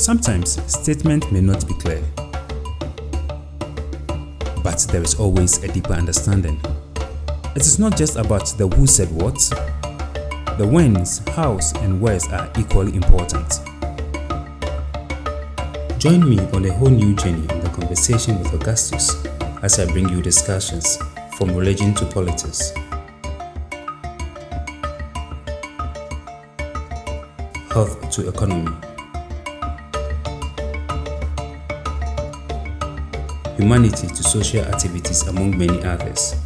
Sometimes statement may not be clear, but there is always a deeper understanding. It is not just about the who said what. The whens, hows, and wheres are equally important. Join me on a whole new journey in the conversation with Augustus as I bring you discussions from religion to politics, health to economy, humanity to social activities, among many others.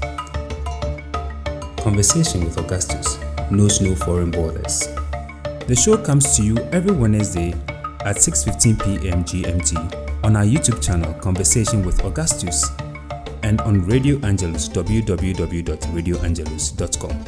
Conversation with Augustus knows no foreign borders. The show comes to you every Wednesday at 6:15 p.m. GMT on our YouTube channel Conversation with Augustus and on Radio Angelus www.radioangelus.com.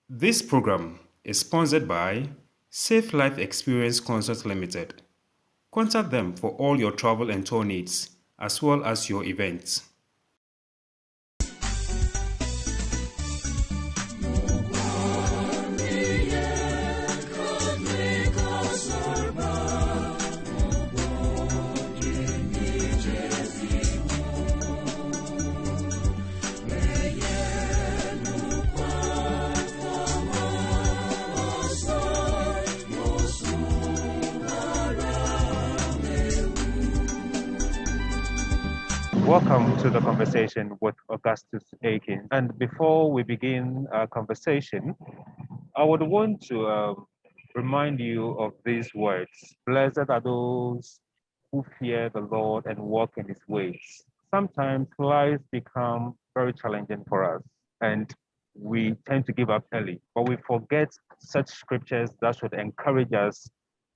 This program is sponsored by Safe Life Experience Consult Limited. Contact them for all your travel and tour needs, as well as your events. Welcome to the conversation with Augustus Aiken. And before we begin our conversation, I would want to remind you of these words. Blessed are those who fear the Lord and walk in his ways. Sometimes lives become very challenging for us and we tend to give up early, but we forget such scriptures that should encourage us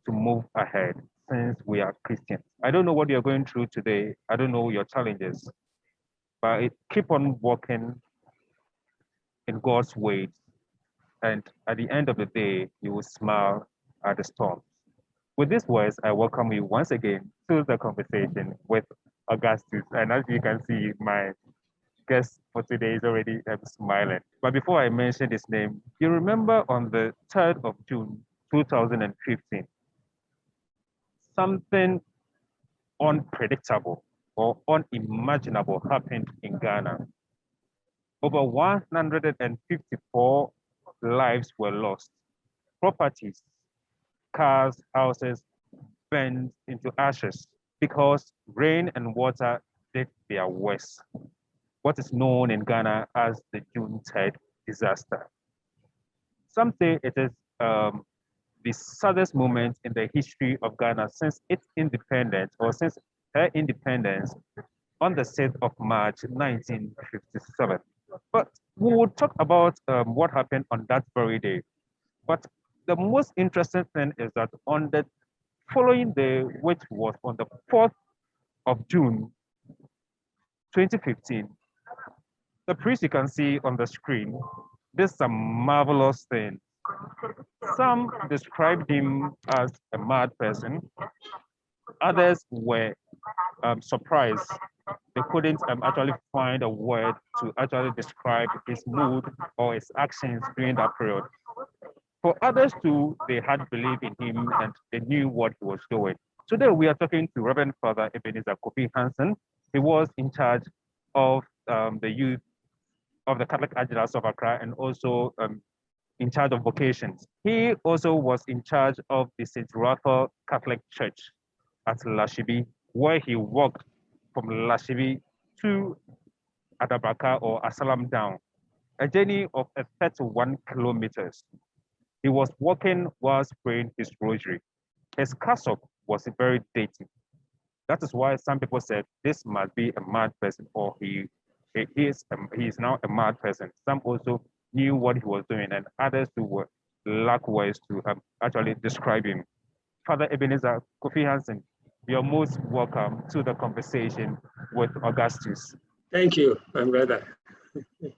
to move ahead since we are Christians. I don't know what you're going through today. I don't know your challenges, but keep on walking in God's ways. And at the end of the day, you will smile at the storm. With these words, I welcome you once again to the conversation with Augustus. And as you can see, my guest for today is already smiling. But before I mention his name, you remember on the 3rd of June, 2015, something unpredictable or unimaginable happened in Ghana. Over 154 lives were lost. Properties, cars, houses burned into ashes because rain and water did their worst. What is known in Ghana as the June 3rd disaster. Some say it is the saddest moment in the history of Ghana since its independence, or since her independence on the 6th of March, 1957. But we will talk about what happened on that very day. But the most interesting thing is that on the following day, which was on the 4th of June, 2015, the priest you can see on the screen, this is a marvelous thing. Some described him as a mad person. Others were surprised. They couldn't actually find a word to actually describe his mood or his actions during that period. For others too, they had belief in him and they knew what he was doing. Today we are talking to Reverend Father Ebenezer Kofi Hansen. He was in charge of the youth of the Catholic Archdiocese of Accra and also in charge of vocations. He also was in charge of the St. Raphael Catholic Church at Lashibi, where he walked from Lashibi to Adabraka or Asalam down, a journey of 31 kilometers. He was walking whilst praying his rosary. His cassock was very dirty. That is why some people said this must be a mad person, or he is now a mad person. Some also knew what he was doing, and others who were lack words to actually describe him. Father Ebenezer Kofi Hansen, you're most welcome to the conversation with Augustus. Thank you, my brother.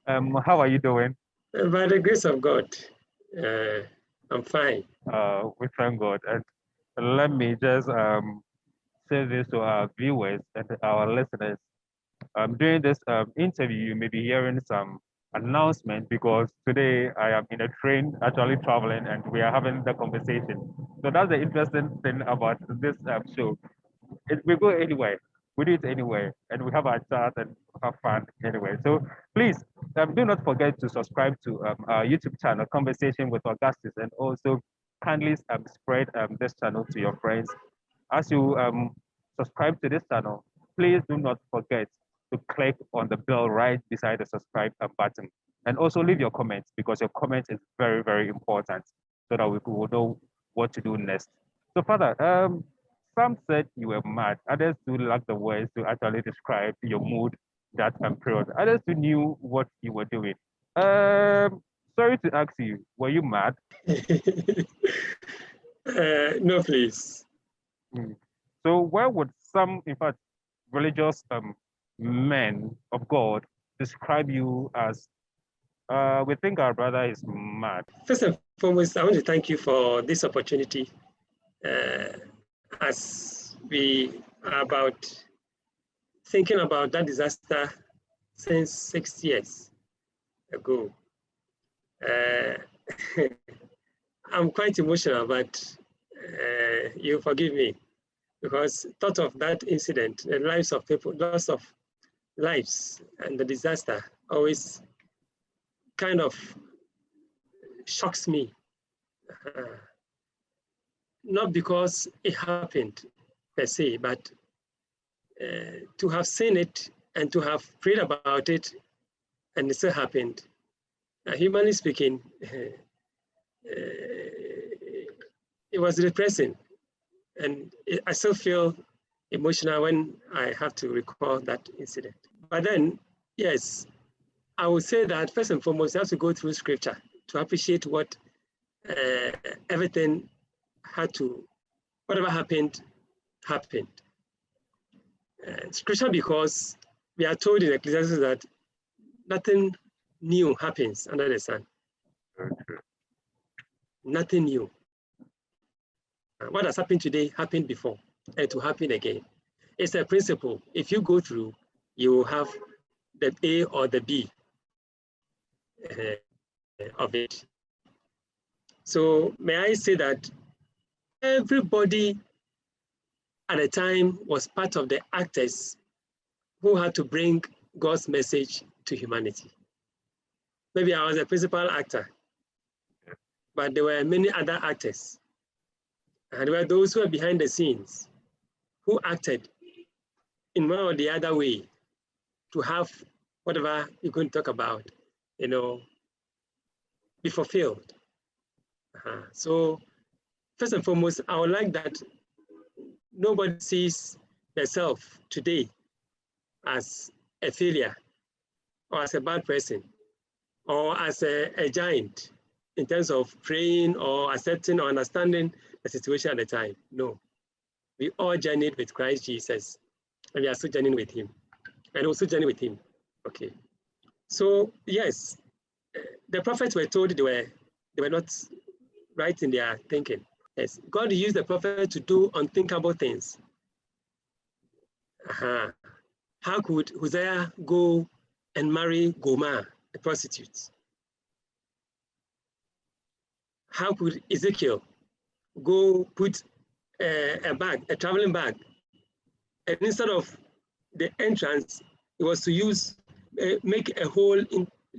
How are you doing? By the grace of God, I'm fine. We thank God. And let me just say this to our viewers and our listeners. During this interview, you may be hearing some announcement because today I am in a train actually traveling and we are having the conversation. So that's the interesting thing about this show. We go anywhere, we do it anywhere, and we have our chat and have fun anyway. So please do not forget to subscribe to our YouTube channel, Conversation with Augustus, and also kindly spread this channel to your friends. As you subscribe to this channel, please do not forget to click on the bell right beside the subscribe button. And also leave your comments because your comment is very, very important so that we will know what to do next. So, Father, some said you were mad. Others do lack the words to actually describe your mood that period. Others who knew what you were doing. Sorry to ask you, were you mad? No, please. Mm. So where would some, in fact, religious men of God describe you as? We think our brother is mad. First and foremost, I want to thank you for this opportunity. As we are thinking about that disaster since 6 years ago, I'm quite emotional, but you forgive me because thought of that incident, the lives of people, loss of lives, and the disaster always kind of shocks me. Not because it happened per se, but to have seen it and to have prayed about it and it still happened. Humanly speaking, it was depressing. And I still feel emotional when I have to recall that incident. But then, yes, I would say that first and foremost, you have to go through scripture to appreciate what everything whatever happened. Scripture, because we are told in Ecclesiastes that nothing new happens under the sun. Nothing new. What has happened today happened before, and it will happen again. It's a principle. If you go through, you will have the A or the B of it. So may I say that everybody at the time was part of the actors who had to bring God's message to humanity. Maybe I was a principal actor, but there were many other actors. And there were those who were behind the scenes who acted in one or the other way to have whatever you're going to talk about, be fulfilled. So first and foremost, I would like that nobody sees themselves today as a failure or as a bad person or as a giant in terms of praying or accepting or understanding the situation at the time. No, we all journeyed with Christ Jesus and we are still journeying with him and also journey with him. Okay. So yes, the prophets were told they were not right in their thinking. Yes, God used the prophet to do unthinkable things. How could Hosea go and marry Gomer, a prostitute? How could Ezekiel go put a traveling bag, and instead of the entrance, it was to make a hole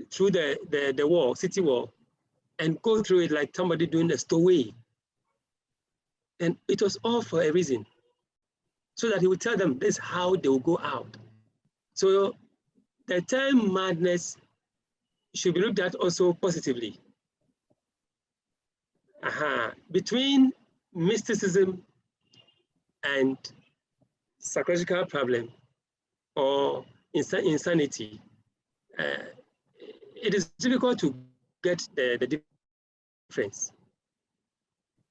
through the wall, city wall, and go through it like somebody doing a stowaway. And it was all for a reason, so that he would tell them this is how they will go out. So the term madness should be looked at also positively. Between mysticism and psychological problem or insanity, it is difficult to get the difference.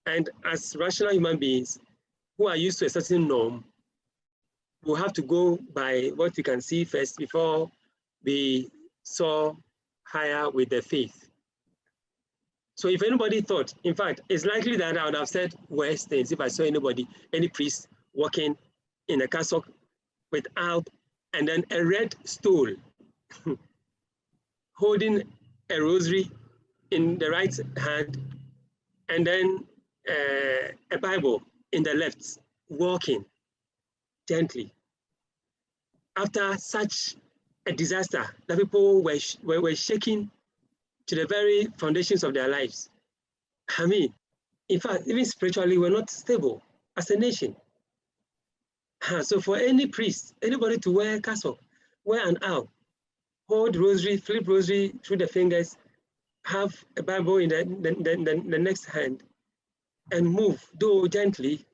And as rational human beings who are used to a certain norm, we'll have to go by what we can see first before we soar higher with the faith So if anybody thought, in fact, it's likely that I would have said worse things if I saw anybody, any priest walking in a cassock with alb and then a red stool holding a rosary in the right hand and then a Bible in the left, walking gently. After such a disaster that people were shaking to the very foundations of their lives. I mean, in fact, even spiritually, we're not stable as a nation. So for any priest, anybody to wear a cassock, wear an alb, hold rosary, flip rosary through the fingers, have a Bible in the next hand, and move, though gently,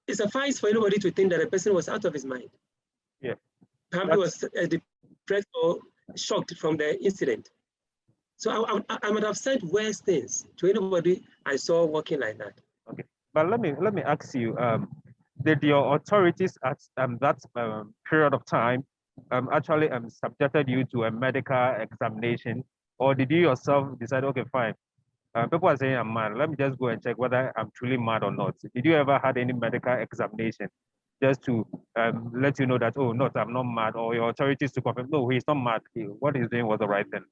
it suffices for anybody to think that a person was out of his mind. Yeah. Probably was depressed or shocked from the incident. So I would have said worse things to anybody I saw walking like that. Okay, but let me ask you, did your authorities at that period of time actually subjected you to a medical examination, or did you yourself decide, okay, fine, people are saying I'm mad, let me just go and check whether I'm truly mad or not? Did you ever had any medical examination just to let you know that, oh, not, I'm not mad, or your authorities to confirm, no, he's not mad, what he's doing was the right thing?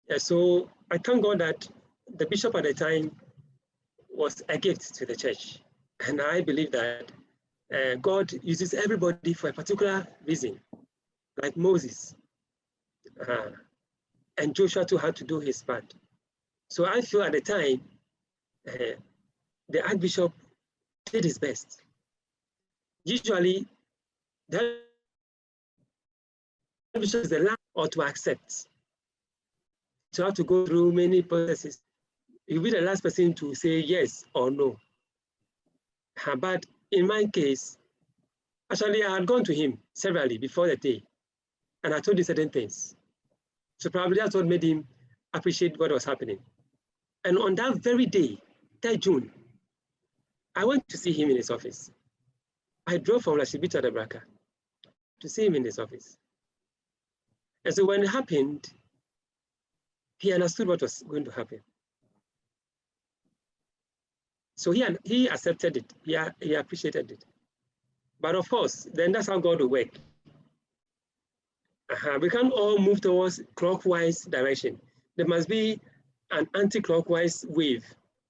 Yeah, so I thank God that the bishop at the time was a gift to the church. And I believe that God uses everybody for a particular reason, like Moses. And Joshua too had to do his part. So I feel at the time, the Archbishop did his best. Usually, the Archbishop is the last or to accept. So you have to go through many processes. You'll be the last person to say yes or no. But in my case, actually, I had gone to him severally before the day, and I told him certain things. So probably that's what made him appreciate what was happening. And on that very day, 3rd June, I went to see him in his office. I drove from Lashibi to Adabraka to see him in his office. And so when it happened, he understood what was going to happen. So he accepted it. He appreciated it. But of course, then that's how God will work. We can't all move towards clockwise direction. There must be an anti-clockwise wave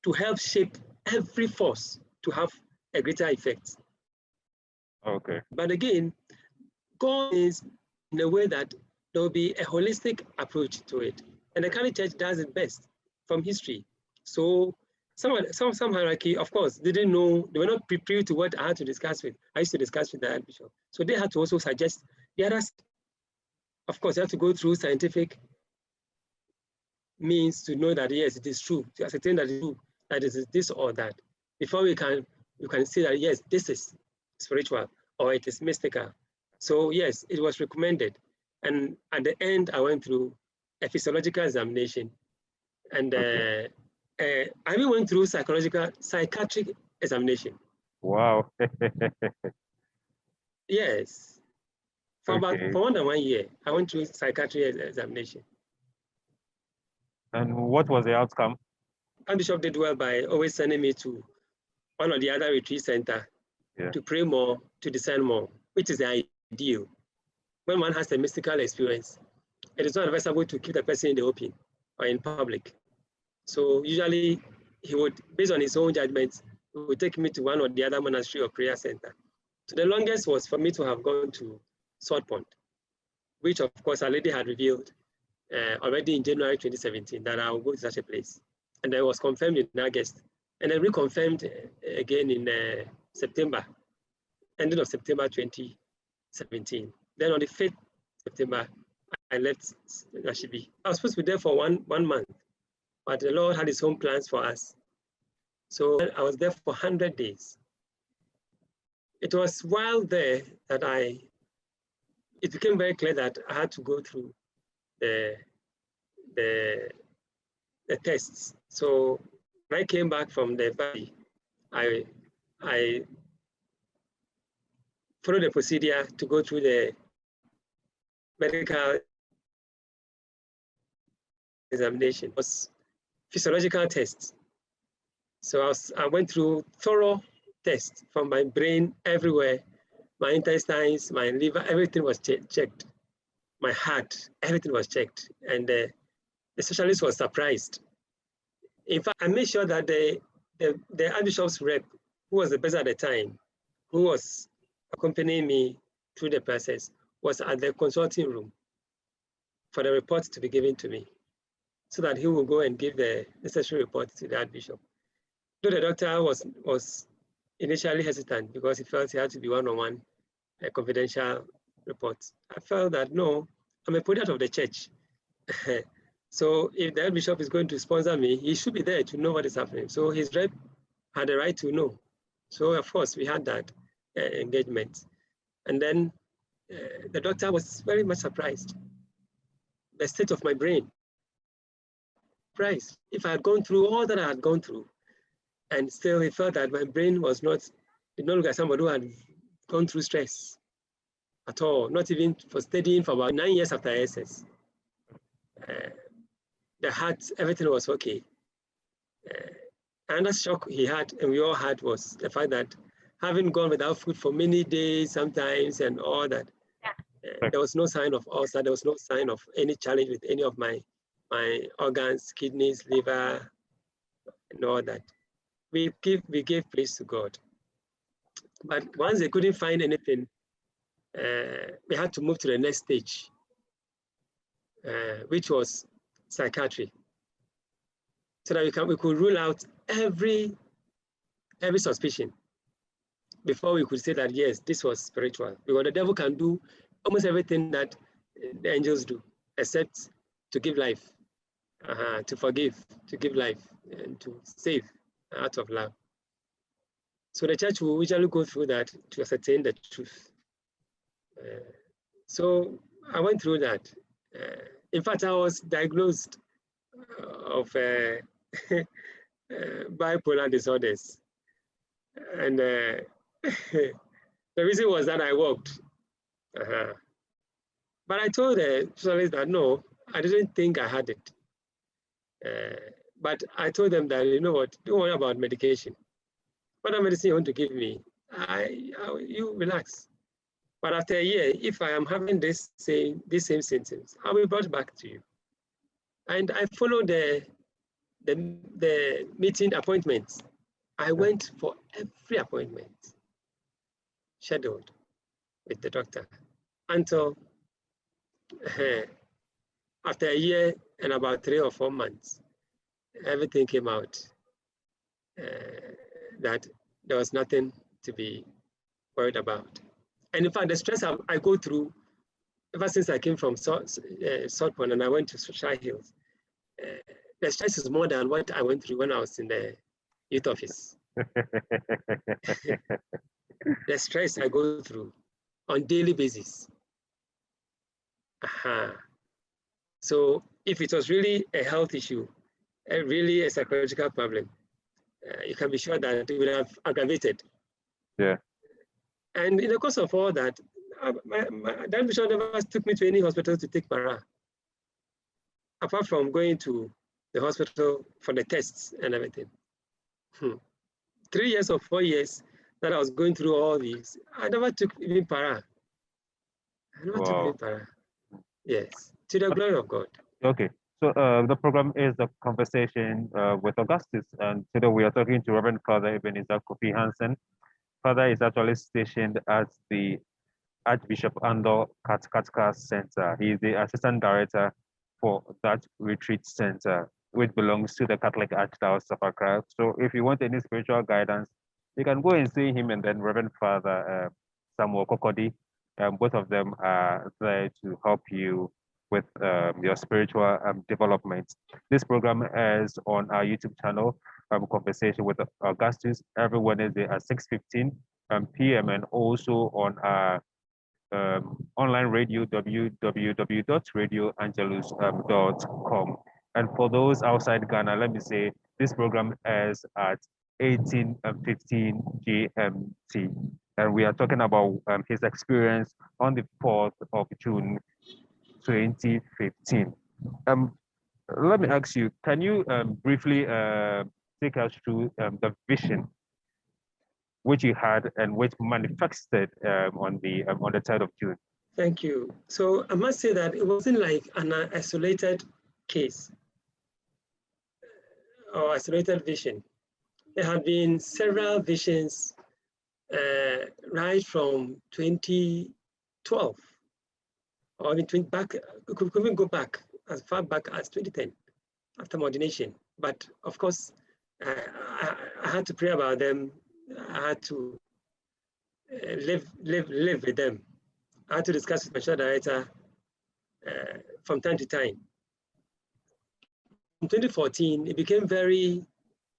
to help shape every force to have a greater effect. Okay. But again, God is in a way that there will be a holistic approach to it. And the Catholic Church does it best from history. So some hierarchy, of course, didn't know, they were not prepared to what I had to discuss with. I used to discuss with the Archbishop. So they had to also suggest the others. Of course, you have to go through scientific means to know that, yes, it is true, to ascertain that it is true, that it is this or that, before you can say that, yes, this is spiritual or it is mystical. So yes, it was recommended. And at the end, I went through a physiological examination. And I even went through psychiatric examination. Wow. Yes. For Okay. more than 1 year, I went through psychiatric examination. And what was the outcome? Archbishop did well by always sending me to one or the other retreat center to pray more, to discern more, which is the ideal. When one has a mystical experience, it is not advisable to keep the person in the open or in public. So usually he would, based on his own judgment, he would take me to one or the other monastery or prayer center. So the longest was for me to have gone to Salt Pond, which of course Our Lady had revealed already in January 2017 that I will go to such a place. And that was confirmed in August. And then reconfirmed again in September, ending of September 2017. Then on the 5th September, I left Lashibi. I was supposed to be there for one month, but the Lord had his own plans for us. So I was there for 100 days. It was while there that it became very clear that I had to go through the tests. So when I came back from the valley, I followed the procedure to go through the medical examination was physiological tests. So I went through thorough tests from my brain everywhere, my intestines, my liver, everything was checked. My heart, everything was checked. And the specialist was surprised. In fact, I made sure that the Archbishop's rep, who was the best at the time, who was accompanying me through the process, was at the consulting room for the report to be given to me, so that he will go and give the necessary report to the Archbishop. Though the doctor was initially hesitant because he felt he had to be one-on-one, a confidential report. I felt that no, I'm a product of the church. So if the Archbishop is going to sponsor me, he should be there to know what is happening. So his rep had the right to know. So of course we had that engagement. And then the doctor was very much surprised. The state of my brain. Surprised. If I had gone through all that I had gone through, and still he felt that my brain did not look like somebody who had gone through stress at all, not even for studying for about 9 years after SS. The heart, everything was okay. Another shock he had, and we all had, was the fact that having gone without food for many days sometimes and all that, there was no sign of ulcer, there was no sign of any challenge with any of my organs, kidneys, liver, and all that. We gave praise to God. But once they couldn't find anything, we had to move to the next stage, which was psychiatry, so that we could rule out every suspicion before we could say that yes, this was spiritual. Because the devil can do almost everything that the angels do, except to give life, to forgive, to give life, and to save out of love. So the church will usually go through that to ascertain the truth. So I went through that. In fact, I was diagnosed of bipolar disorders. And the reason was that I walked. But I told the specialist that no, I didn't think I had it. But I told them that, you know what, don't worry about medication. Whatever medicine you want to give me, you relax. But after a year, if I am having these same symptoms, I'll be brought back to you. And I followed the meeting appointments. I went for every appointment scheduled with the doctor until after a year and about 3 or 4 months, everything came out that there was nothing to be worried about. And in fact, the stress I go through ever since I came from Salt Pond and I went to Shy Hills, the stress is more than what I went through when I was in the youth office. The stress I go through on daily basis. So if it was really a health issue, really a psychological problem, you can be sure that it would have aggravated. Yeah. And in the course of all that, Dan Bishop never took me to any hospital to take para, apart from going to the hospital for the tests and everything. 3 years or 4 years that I was going through all these, I never took even para. I never took even para. Yes, to the glory of God. Okay, so the program is the conversation with Augustus, and today we are talking to Reverend Father Ebenezer Kofi Hansen. Father is actually stationed at the Archbishop Ando Katkatka Center. He is the assistant director for that retreat center, which belongs to the Catholic Archdiocese of Accra. So if you want any spiritual guidance, you can go and see him and then Reverend Father Samuel Kokodi. Both of them are there to help you with your spiritual development. This program is on our YouTube channel, Conversation with Augustus, every Wednesday at 6:15 p.m. and also on our online radio, www.radioangelus.com. And for those outside Ghana, let me say this program is at 18:15 GMT. And we are talking about his experience on the 4th of June, 2015. Let me ask you, can you briefly take us through the vision which you had and which manifested on the 3rd of June? Thank you. So I must say that it wasn't like an isolated case or isolated vision. There have been several visions right from 2012, or even back, we could even go back as far back as 2010 after my ordination. But of course, I had to pray about them. I had to live with them. I had to discuss with my church director from time to time. In 2014, it became very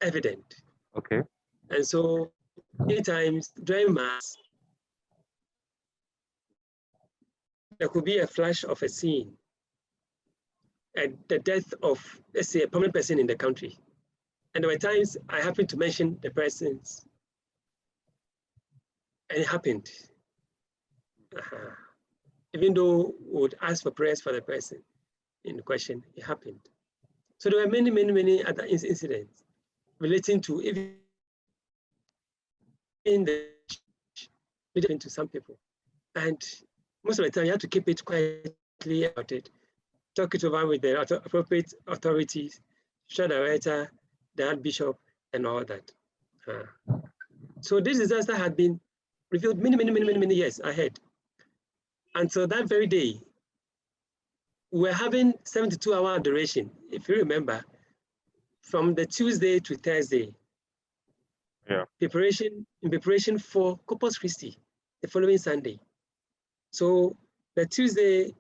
evident. Okay. And so many times during Mass, there could be a flash of a scene at the death of, let's say, a prominent person in the country. And there were times I happened to mention the persons, and it happened. Even though we would ask for prayers for the person in question, it happened. So there were many other incidents relating to even the relating to some people. And most of the time, you have to keep it quietly about it. Talk it over with the appropriate authorities, church director, the archbishop, and all that. So this disaster had been revealed many years ahead. Until that very day, we were having 72-hour adoration, if you remember, from the Tuesday to Thursday. Yeah. In preparation for Corpus Christi, the following Sunday. So the Tuesday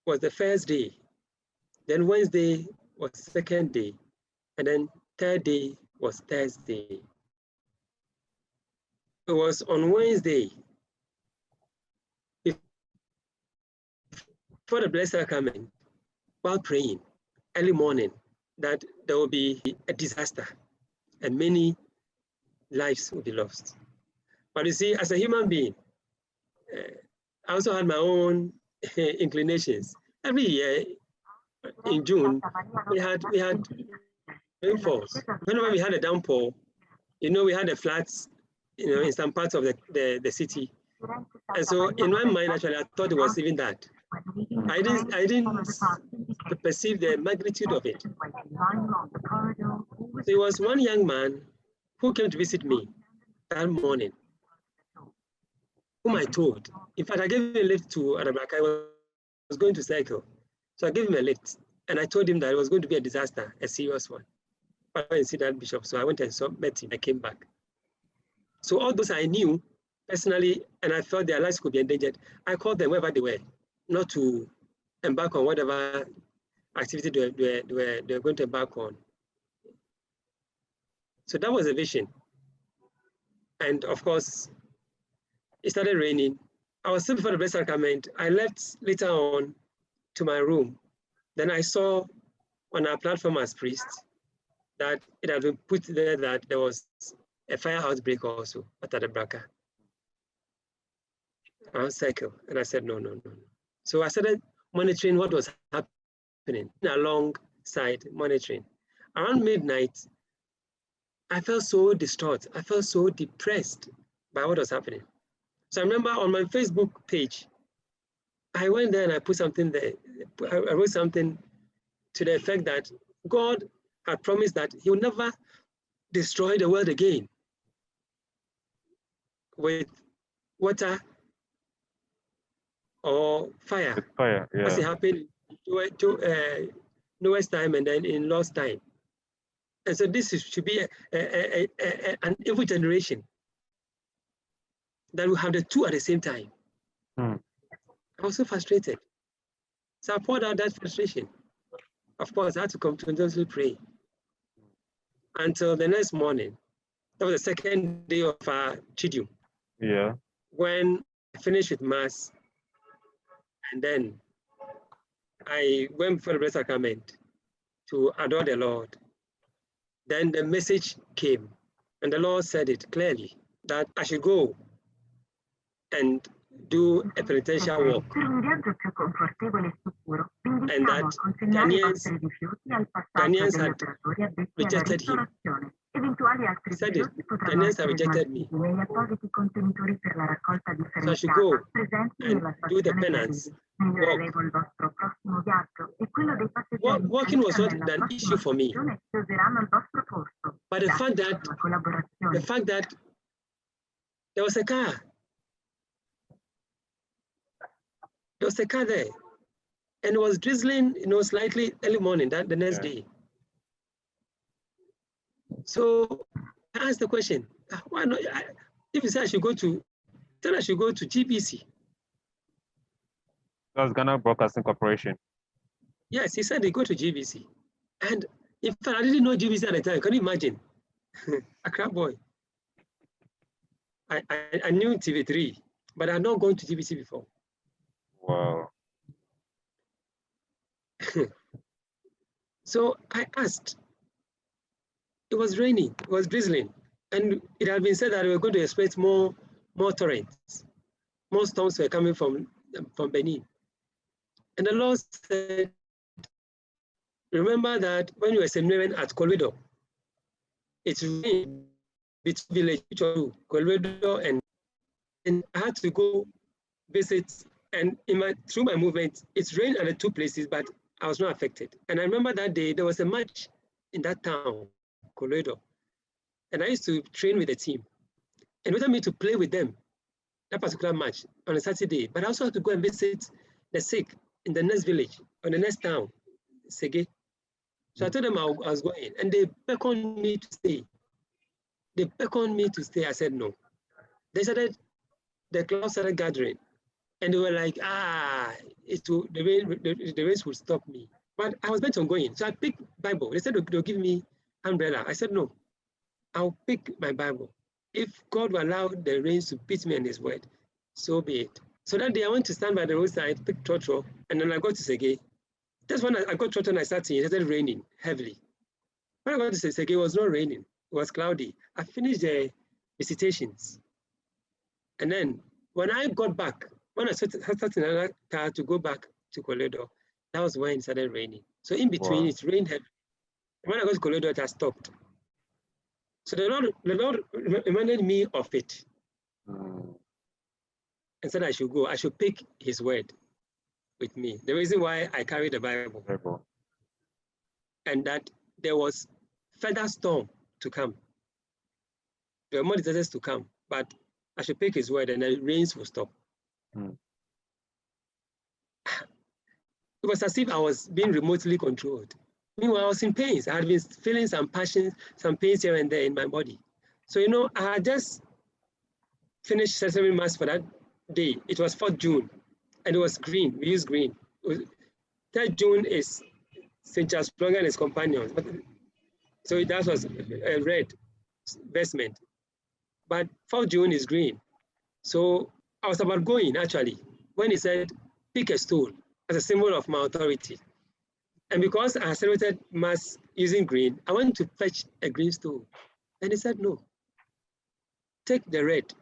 was the first day, then Wednesday was the second day, and then third day was Thursday. It was on Wednesday, before the Blessed Sacrament, while praying early morning, that there will be a disaster and many lives will be lost. But you see, as a human being, I also had my own inclinations. Every year in June, we had rainfalls. Whenever we had a downpour, we had the floods, in some parts of the city. And so in my mind, actually, I thought it was even that. I didn't perceive the magnitude of it. There was one young man who came to visit me that morning, whom I told. In fact, I gave him a lift to Adabraka. I was going to cycle. So I gave him a lift, and I told him that it was going to be a disaster, a serious one. I went and see that bishop, so I went and met him. I came back. So all those I knew personally, and I felt their lives could be endangered, I called them wherever they were, not to embark on whatever activity they were going to embark on. So that was a vision. And of course, it started raining. I was still before the Blessed Sacrament. I left later on to my room. Then I saw on our platform as priest that it had been put there that there was a fire outbreak also at Adabraka. Around cycle. And I said, no. So I started monitoring what was happening alongside monitoring. Around midnight, I felt so distraught. I felt so depressed by what was happening. So I remember on my Facebook page, I went there and I put something there. I wrote something to the effect that God had promised that he will never destroy the world again with water or fire. With fire, yeah. As it happened to Noah's time and then in Lot's time. And so this should be an evil generation that will have the two at the same time. I was so frustrated. So I poured out that frustration. Of course, I had to continuously pray until the next morning. That was the second day of our Triduum. Yeah. When I finished with Mass, and then I went before the Blessed Sacrament to adore the Lord. Then the message came, and the Lord said it clearly that I should go and do a penitential walk. and that Ghanaians had rejected him. He said it. Ghanaians have rejected me. So I should go and do the penance. Walking was not an issue for me. But the fact that there was a car. There was a car there. And it was drizzling, slightly early morning, the next day. So I asked the question, why not? If you say I should go to GBC. That's Ghana Broadcasting Corporation. Yes, he said they go to GBC. And in fact, I didn't know GBC at the time. Can you imagine? A crap boy. I knew TV3, but I had not gone to GBC before. Wow. So I asked. It was raining, it was drizzling, and it had been said that we were going to expect more torrents. More storms were coming from Benin. And the Lord said, remember that when you were seminating at Colwedo, it's rained between village Colwedo, and I had to go visit, and through my movement, it's rained at the two places, but I was not affected. And I remember that day there was a match in that town, Colwedo, and I used to train with the team. And wanted me to play with them that particular match on a Saturday, but I also had to go and visit the sick in the next village, or the next town, Sege. So I told them I was going, and they beckoned me to stay. I said no. The clouds started gathering, and they were like, the rains would stop me. But I was bent on going, so I picked Bible. They said they'll give me umbrella. I said no, I'll pick my Bible. If God will allow the rains to beat me in His word, so be it. So that day I went to stand by the roadside, picked Trotro, and then I got to Sege. That's when I got Trotro and I started. It started raining heavily. When I got to Sege, it was not raining. It was cloudy. I finished the visitations. And then when I got back, when I started another car to go back to Colwedo, that was when it started raining. So in between, It rained heavily. When I got to Colwedo, it had stopped. So the Lord reminded me of it. And said I should go. I should pick His word with me. The reason why I carry the Bible. And that there was further storm to come. There were more disasters to come, but I should pick His word and the rains will stop. It was as if I was being remotely controlled. Meanwhile, I was in pains. I had been feeling some passions, some pains here and there in my body. So, I had just finished Sesame Mass for that day. It was 4th June, and it was green. We used green. 3rd June is St. Charles Plonga and his companions. So that was a red vestment. But 4th June is green. So I was about going, actually, when he said, pick a stool as a symbol of my authority. And because I celebrated Mass using green, I went to fetch a green stool. And he said, no, take the red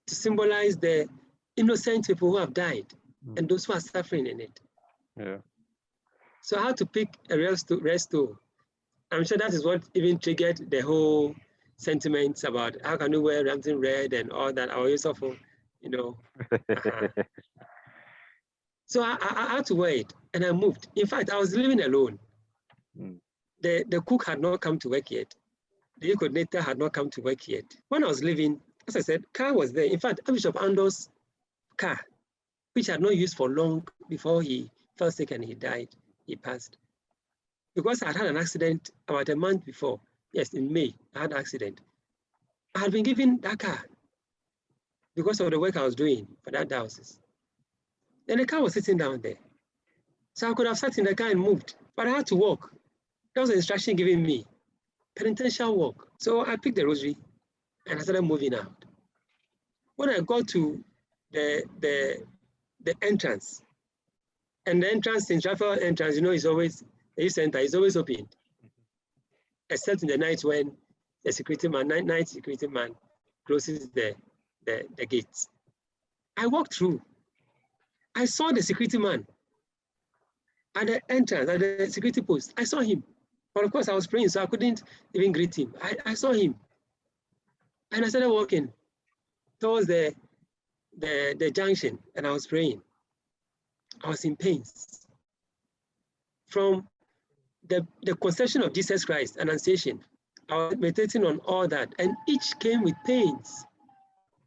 to symbolize the innocent people who have died and those who are suffering in it. Yeah. So I had to pick a red stool. I'm sure that is what even triggered the whole sentiments about how can you wear something red and all that. I was also, So I had to wear it, and I moved. In fact, I was living alone. The cook had not come to work yet. The coordinator had not come to work yet. When I was leaving, as I said, car was there. In fact, Bishop Ando's car, which I had not used for long before he fell sick and he died, he passed. Because I had an accident about a month before. Yes, in May, I had an accident. I had been given that car because of the work I was doing for that diocese. Then the car was sitting down there. So I could have sat in the car and moved, but I had to walk. That was the instruction given me, penitential walk. So I picked the rosary and I started moving out. When I got to the entrance, and the entrance, in traffic entrance, is always, the youth center is always open, except in the night when the security man, night security man closes the gates. I walked through. I saw the security man at the entrance, at the security post. I saw him. But of course, I was praying, so I couldn't even greet him. I saw him. And I started walking towards the junction, and I was praying. I was in pains. From the conception of Jesus Christ, Annunciation, I was meditating on all that, and each came with pains.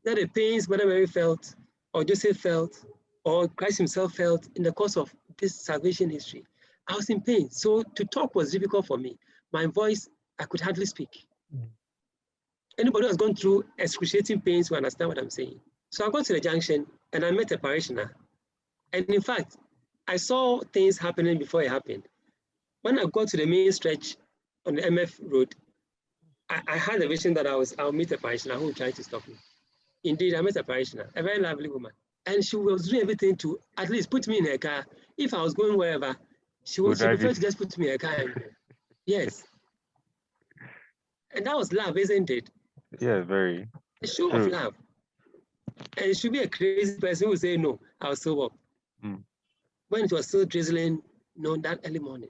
Not the pains Mother Mary felt, or Joseph felt, or Christ himself felt in the course of this salvation history. I was in pain, so to talk was difficult for me. My voice, I could hardly speak. Anybody who has gone through excruciating pains will understand what I'm saying. So I got to the junction and I met a parishioner. And in fact, I saw things happening before it happened. When I got to the main stretch on the MF road, I had a vision that I'll meet a parishioner who would try to stop me. Indeed, I met a parishioner, a very lovely woman. And she was doing everything to at least put me in her car. If I was going wherever, she preferred to just put me in her car and go. Yes. And that was love, isn't it? Yeah, very. A show of love. And it should be a crazy person who would say, no, I'll still walk. When it was still drizzling, that early morning.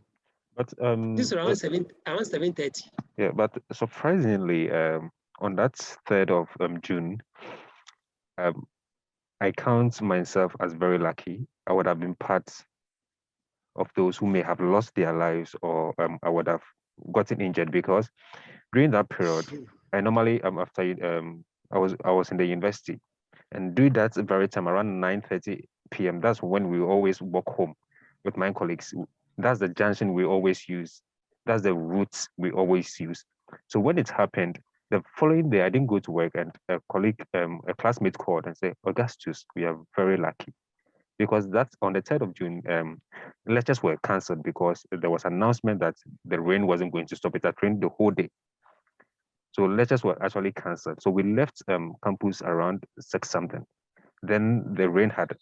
But this was around 7:30. Yeah, but surprisingly, on that 3rd of June, I count myself as very lucky. I would have been part of those who may have lost their lives, or I would have gotten injured, because during that period, I normally after I was in the university, and during that very time around 9:30 p.m. that's when we always walk home with my colleagues. That's the junction we always use. That's the routes we always use. So when it happened, the following day I didn't go to work, and a colleague, a classmate called and said, "Augustus, we are very lucky." Because that's on the 3rd of June, lectures were cancelled because there was an announcement that the rain wasn't going to stop. It had rained the whole day. So lectures were actually cancelled. So we left campus around 6 something. Then the rain had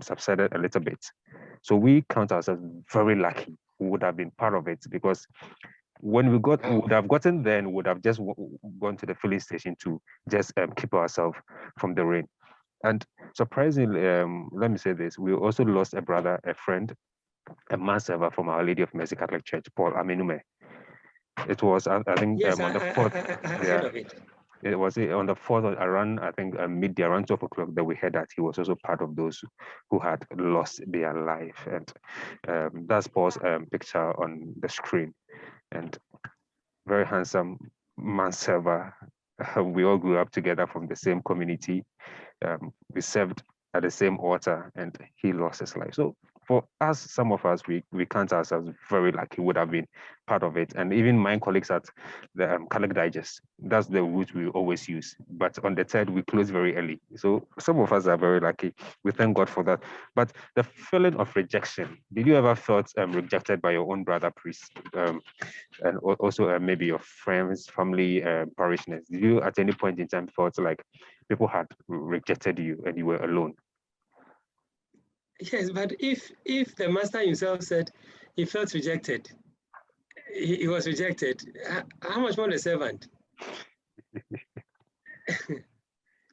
subsided a little bit. So we count ourselves very lucky. We would have been part of it, because when we would have gotten there, and would have just gone to the filling station to just keep ourselves from the rain. And surprisingly, let me say this, we also lost a brother, a friend, a man server from Our Lady of Mercy Catholic Church, Paul Amenume. It was, I think, yes, on the 4th. I heard of it. It was on the 4th, around, I think, midday, around 12 o'clock, that we heard that he was also part of those who had lost their life. And that's Paul's picture on the screen. And very handsome man server. We all grew up together from the same community. We served at the same altar, and he lost his life. So for us, some of us, we count ourselves very lucky, would have been part of it. And even my colleagues at the Catholic Digest, that's the route we always use. But on the 3rd, we close very early. So some of us are very lucky. We thank God for that. But the feeling of rejection, did you ever felt rejected by your own brother priest? And also maybe your friends, family, parishioners? Did you at any point in time felt like people had rejected you and you were alone? Yes, but if the master himself said he felt rejected, he was rejected, how much more the servant?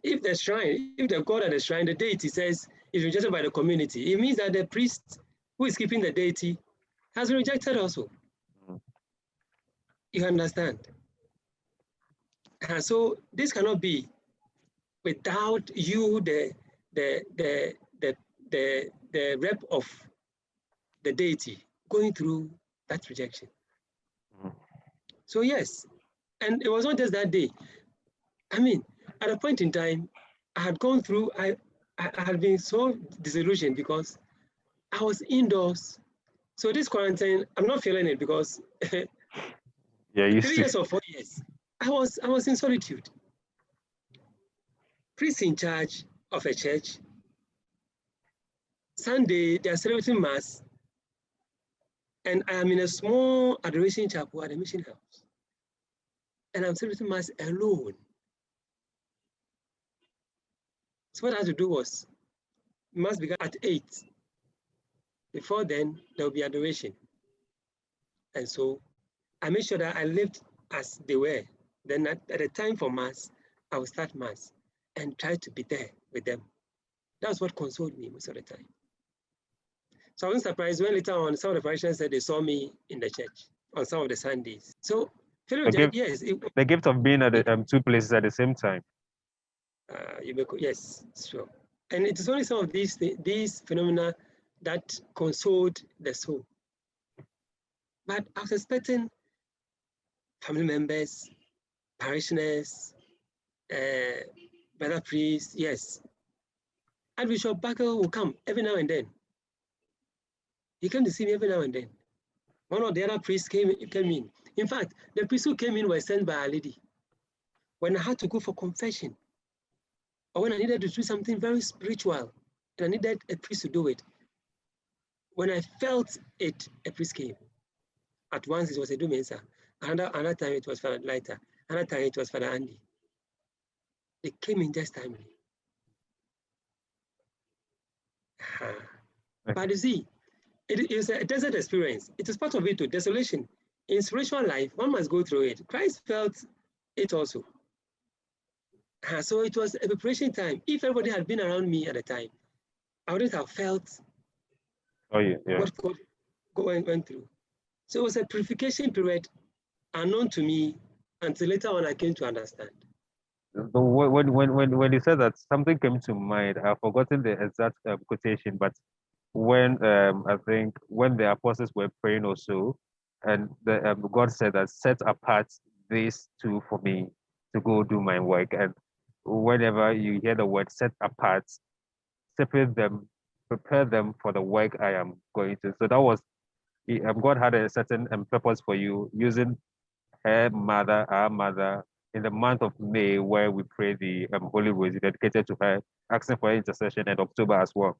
If the shrine, if the god at the shrine, the deity says is rejected by the community, it means that the priest who is keeping the deity has been rejected also. You understand? And so this cannot be without you, the rep of the deity, going through that rejection. So yes, and it was not just that day. I mean, at a point in time, I had gone through, I had been so disillusioned because I was indoors. So this quarantine, I'm not feeling it because Yeah, 3 years or 4 years, I was in solitude. Priest in charge of a church. Sunday, they are celebrating Mass, and I am in a small adoration chapel at the mission house. And I'm celebrating Mass alone. So what I had to do was, Mass began at 8. Before then, there will be adoration. And so I made sure that I lived as they were. Then at the time for Mass, I will start Mass and try to be there with them. That's what consoled me most of the time. So I wasn't surprised when later on some of the parishioners said they saw me in the church on some of the Sundays. So yes, the gift of being at the, two places at the same time. Yes, sure. And it is only some of these phenomena that consoled the soul. But I was expecting family members, parishioners, brother priests, yes. Archbishop Buckle will come every now and then. He came to see me every now and then. One of the other priests came in. In fact, the priests who came in were sent by Our Lady. When I had to go for confession, or when I needed to do something very spiritual, and I needed a priest to do it, when I felt it, a priest came. At once it was a Ebenezer. Another time it was Father Lighter. Another time it was Father Andy. They came in just timely. But you see, it is a desert experience. It is part of it too, desolation. In spiritual life, one must go through it. Christ felt it also. So it was a preparation time. If everybody had been around me at the time, I wouldn't have felt what God went through. So it was a purification period unknown to me until later on I came to understand. When you said that, something came to mind. I've forgotten the exact quotation, but when I think when the apostles were praying also, and God said that set apart these two for me to go do my work. And whenever you hear the word set apart, separate them, prepare them for the work I am going to. So that was God had a certain purpose for you using our mother, in the month of May, where we pray the Holy Rosary dedicated to her, asking for her intercession, and October as well,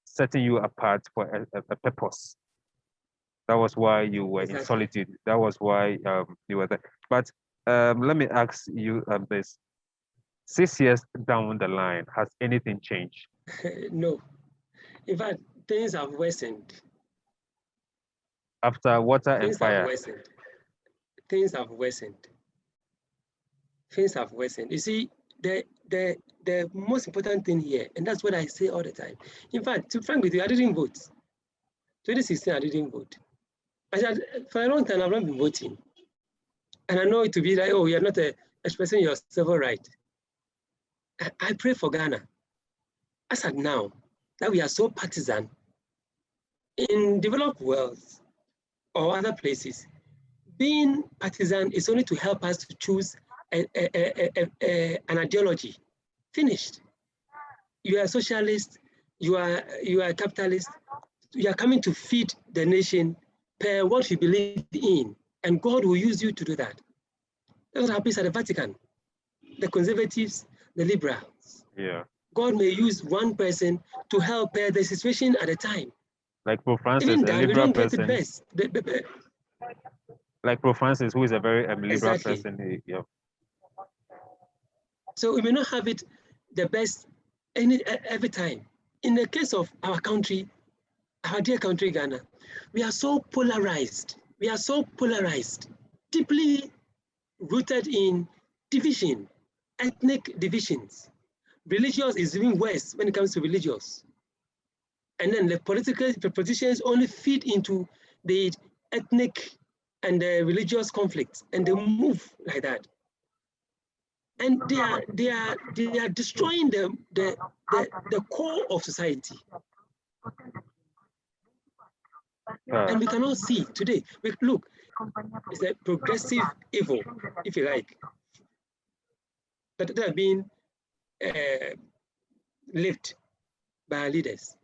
setting you apart for a purpose. That was why you were in solitude. That was why you were there. But let me ask you this. 6 years down the line, has anything changed? No. In fact, things have worsened. After water and fire? Things have worsened. Things have worsened. You see, the most important thing here, and that's what I say all the time. In fact, to be frank with you, I didn't vote. 2016, I didn't vote. I said, for a long time, I've not been voting. And I know it to be like, oh, you're not expressing your civil right. I pray for Ghana. As at now, that we are so partisan in developed worlds or other places, being partisan is only to help us to choose an ideology. Finished. You are a socialist, you are a capitalist, you are coming to feed the nation per what you believe in, and God will use you to do that. That's what happens at the Vatican. The conservatives, the liberals. Yeah. God may use one person to help the situation at a time. Like Pope Francis, even a that, liberal we don't person. get the best. Like Pope Francis, who is a very liberal Exactly. person. Yeah. So we may not have it the best every time. In the case of our country, our dear country, Ghana, we are so polarized. We are so polarized, deeply rooted in division, ethnic divisions. Religious is even worse when it comes to religious. And then the politicians only feed into the ethnic and the religious conflicts, and they move like that. And they are destroying the core of society. And we cannot see today. Look, it's a progressive evil, if you like, that are being lived by our leaders.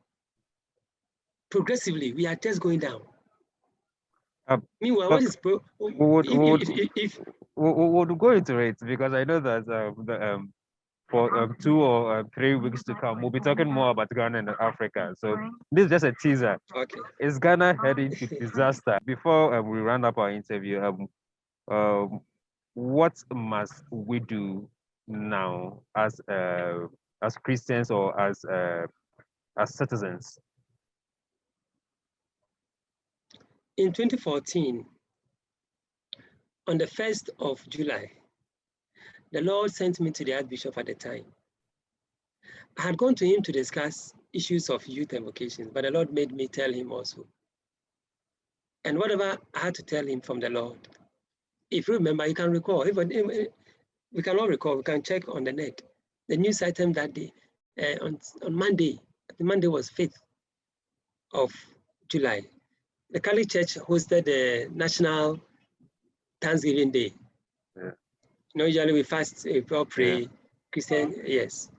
Progressively, we are just going down. Meanwhile, what is we'll go into it, because I know that for 2 or 3 weeks to come, we'll be talking more about Ghana and Africa. So this is just a teaser. Okay. Is Ghana heading to disaster? Before we round up our interview, what must we do now as Christians or as citizens? In 2014, on the 1st of July, the Lord sent me to the Archbishop at the time. I had gone to him to discuss issues of youth and vocations, but the Lord made me tell him also. And whatever I had to tell him from the Lord, if you remember, you can recall, even we cannot recall, we can check on the net. The news item that day, on Monday, the Monday was 5th of July. The Catholic Church hosted the National Thanksgiving Day. Yeah. Usually we fast, we pray, yeah. Christian, yes.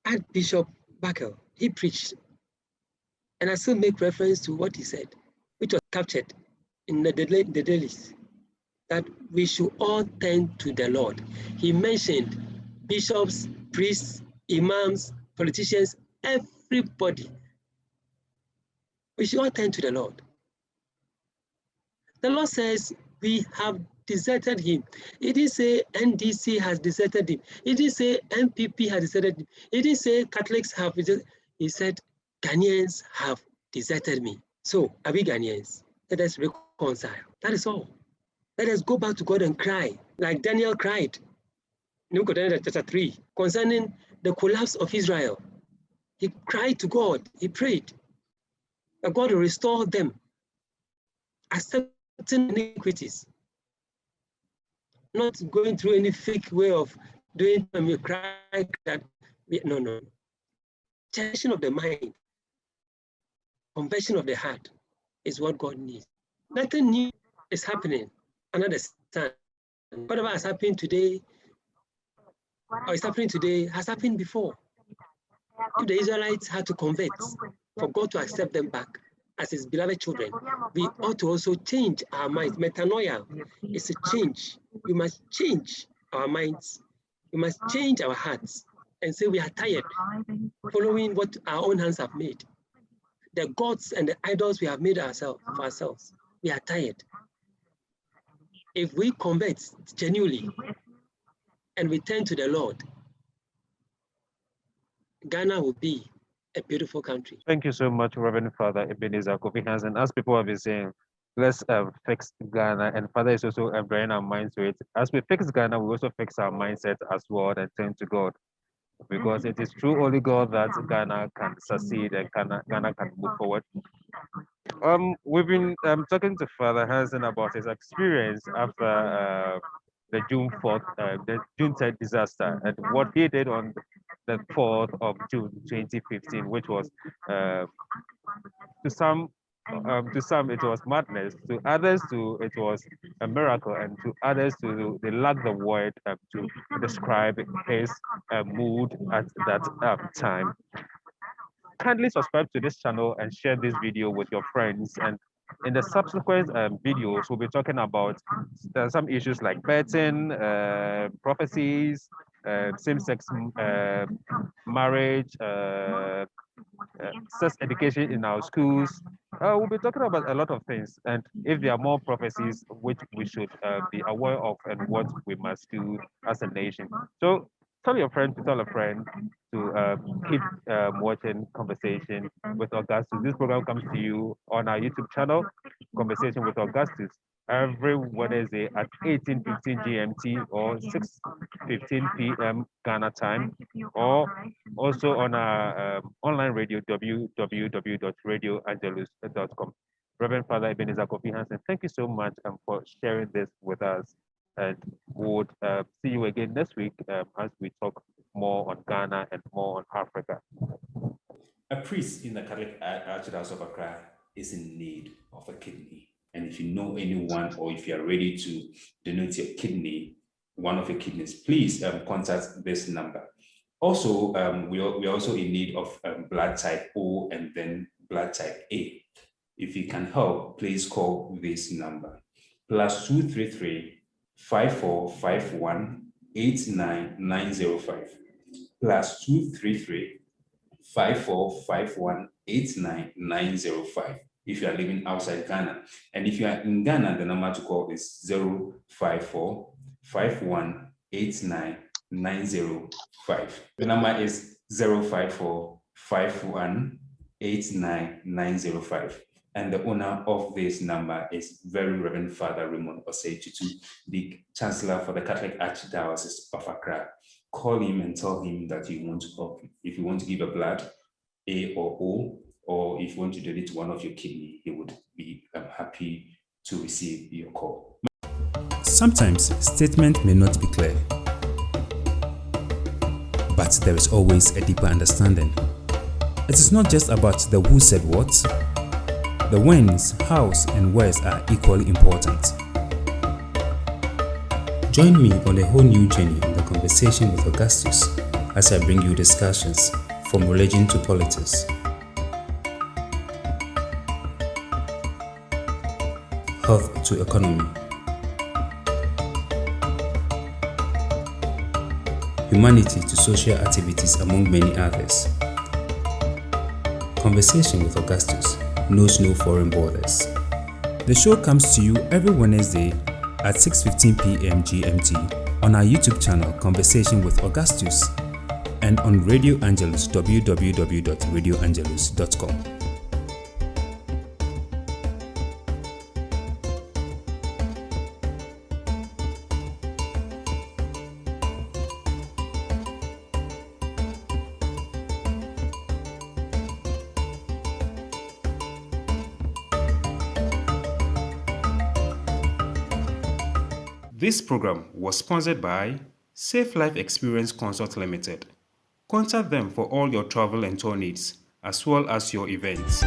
Archbishop Buckle, he preached, and I still make reference to what he said, which was captured in the dailies, that we should all turn to the Lord. He mentioned bishops, priests, imams, politicians, everybody. We should all turn to the Lord. The Lord says we have deserted him. He didn't say NDC has deserted him. He didn't say MPP has deserted him. He didn't say Catholics have deserted. He said Ghanaians have deserted me. So are we Ghanaians? Let us reconcile. That is all. Let us go back to God and cry, like Daniel cried. Daniel chapter 3, concerning the collapse of Israel. He cried to God. He prayed that God will restore them, accepting iniquities, not going through any fake way of doing them. You cry that no. Changing of the mind, conversion of the heart is what God needs. Nothing new is happening under the sun. Whatever has happened today, or is happening today, has happened before. If the Israelites had to convert for God to accept them back as his beloved children, we ought to also change our minds. Metanoia is a change. We must change our minds. We must change our hearts and say we are tired following what our own hands have made. The gods and the idols we have made for ourselves. We are tired. If we convert genuinely and we turn to the Lord, Ghana will be a beautiful country. Thank you so much, Reverend Father Ebenezer Kofi Hansen. As people have been saying, let's fix Ghana, and Father is also bringing our minds to it. As we fix Ghana, we also fix our mindset as well and turn to God, because it is through only God that Ghana can succeed and Ghana can move forward. We've been talking to Father Hansen about his experience after the June 4th, the June 3rd disaster, and what he did on the 4th of June 2015, which was to some it was madness, to others it was a miracle, and to others they lack the word to describe his mood at that time. Kindly subscribe to this channel and share this video with your friends, and in the subsequent videos we'll be talking about some issues like betting, prophecies, same-sex marriage, sex education in our schools. We'll be talking about a lot of things, and if there are more prophecies which we should be aware of and what we must do as a nation. So tell your friend to tell a friend to keep watching Conversation with Augustus. This program comes to you on our YouTube channel, Conversation with Augustus, every Wednesday at 18:15 GMT or 6:15 p.m. Ghana time, or also on our online radio, www.radioangelus.com. Reverend Father Ebenezer Kofi Hansen, thank you so much for sharing this with us. And we would see you again next week as we talk more on Ghana and more on Africa. A priest in the Catholic Archdiocese of Accra is in need of a kidney. And if you know anyone, or if you are ready to donate your kidney, one of your kidneys, please contact this number. Also, we are also in need of blood type O and then blood type A. If you can help, please call this number, +233 5451 89905, +233 5451 89905 if you are living outside Ghana. And if you are in Ghana, the number to call is 054 51 89905. The number is 054 51 89905. And the owner of this number is Very Reverend Father Raymond Osei Tutu, the Chancellor for the Catholic Archdiocese of Accra. call him and tell him that you want to help him. If you want to give a blood, A or O, or if you want to donate one of your kidney, he would be happy to receive your call. Sometimes statement may not be clear, but there is always a deeper understanding. It is not just about the who said what. The whens, hows, and wheres are equally important. Join me on a whole new journey in the conversation with Augustus as I bring you discussions from religion to politics, health to economy, humanity to social activities, among many others. Conversation with Augustus knows no foreign borders. The show comes to you every Wednesday at 6:15 p.m. GMT on our YouTube channel Conversation with Augustus and on Radio Angelus, www.radioangelus.com. This program was sponsored by Safe Life Experience Consult Limited. Contact them for all your travel and tour needs, as well as your events.